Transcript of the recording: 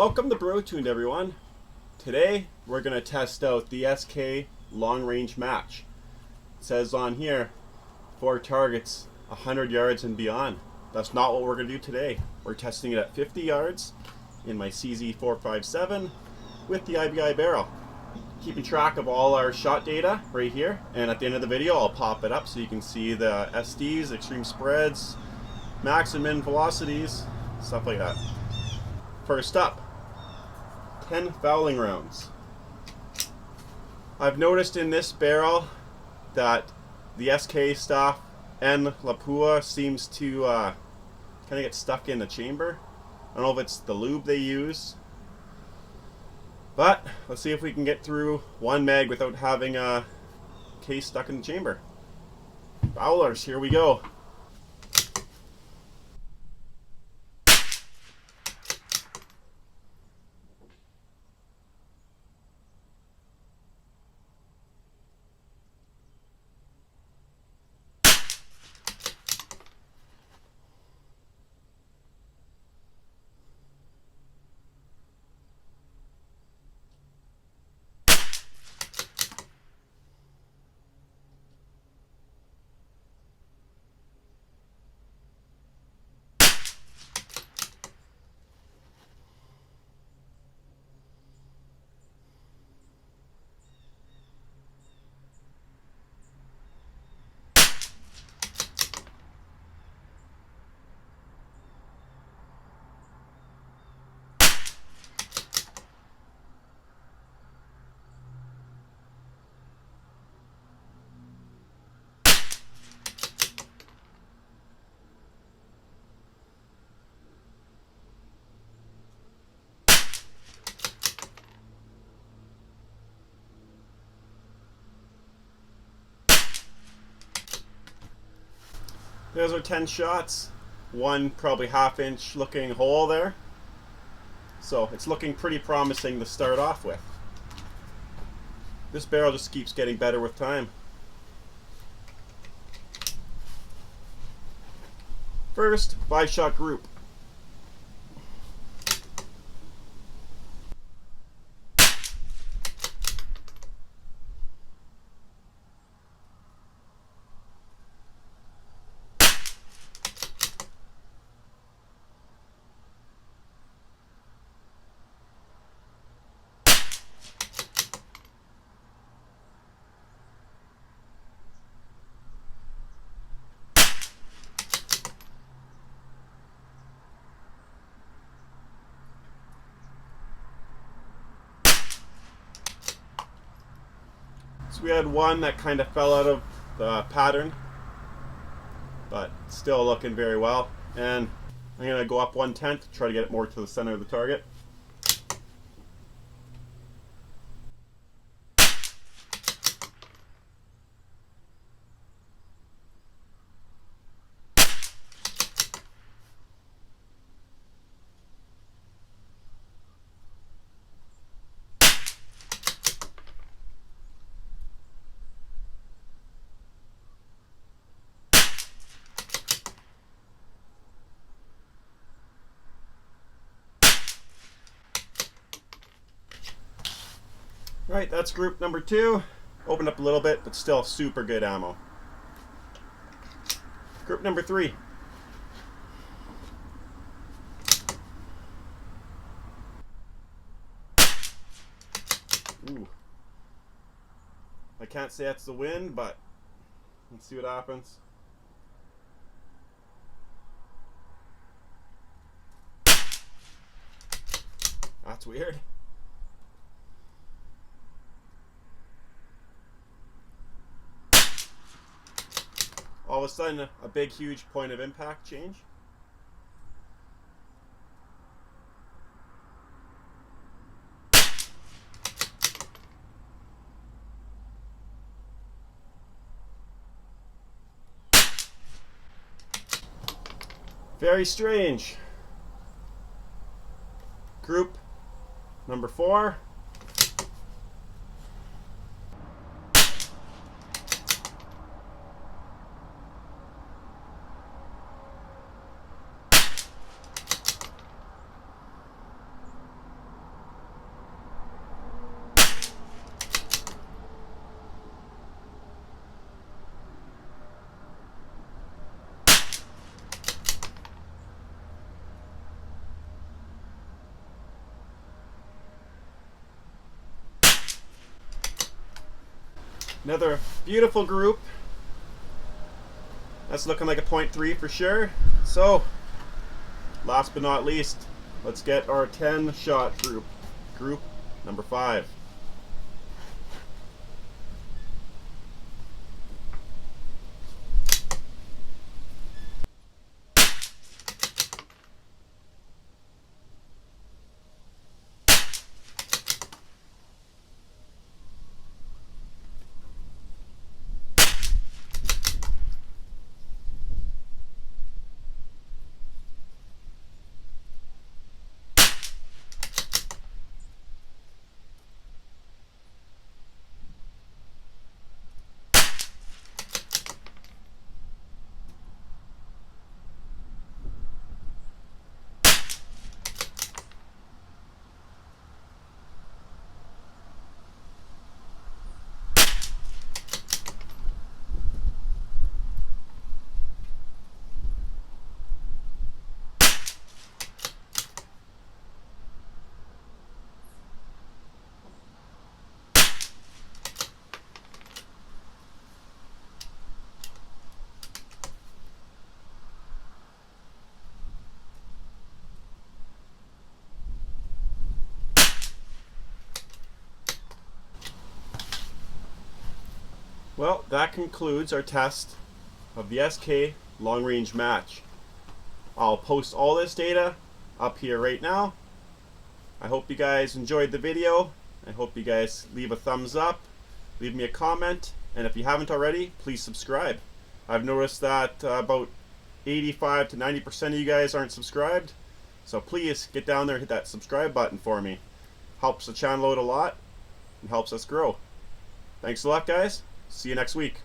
Welcome to Brotuned, everyone. Today we're going to test out the SK long range match. It says on here 4 targets 100 yards and beyond. That's not what we're going to do today. We're testing it at 50 yards in my CZ 457 with the IBI barrel. Keeping track of all our shot data right here, and at the end of the video I'll pop it up so you can see the SDs, extreme spreads, max and min velocities, stuff like that. First up, 10 fouling rounds. I've noticed in this barrel that the SK stuff and Lapua seems to kind of get stuck in the chamber. I don't know if it's the lube they use, but let's see if we can get through one mag without having a case stuck in the chamber. Foulers, here we go. Those are 10 shots, one probably half-inch looking hole there. So it's looking pretty promising to start off with. This barrel just keeps getting better with time. First, 5-shot group. So we had one that kind of fell out of the pattern, but still looking very well. And I'm going to go up 1/10 to try to get it more to the center of the target. Right, that's group number 2. Opened up a little bit, but still super good ammo. Group number 3. Ooh. I can't say that's the wind, but let's see what happens. That's weird. All of a sudden, a big, huge point of impact change. Very strange. Group number 4. Another beautiful group. That's looking like a 0.3 for sure. So, last but not least, let's get our 10 shot group. Group number 5. Well, that concludes our test of the SK long range match. I'll post all this data up here right now. I hope you guys enjoyed the video. I hope you guys leave a thumbs up, leave me a comment, and if you haven't already, please subscribe. I've noticed that about 85 to 90% of you guys aren't subscribed, so please get down there and hit that subscribe button for me. Helps the channel out a lot and helps us grow. Thanks a lot, guys. See you next week.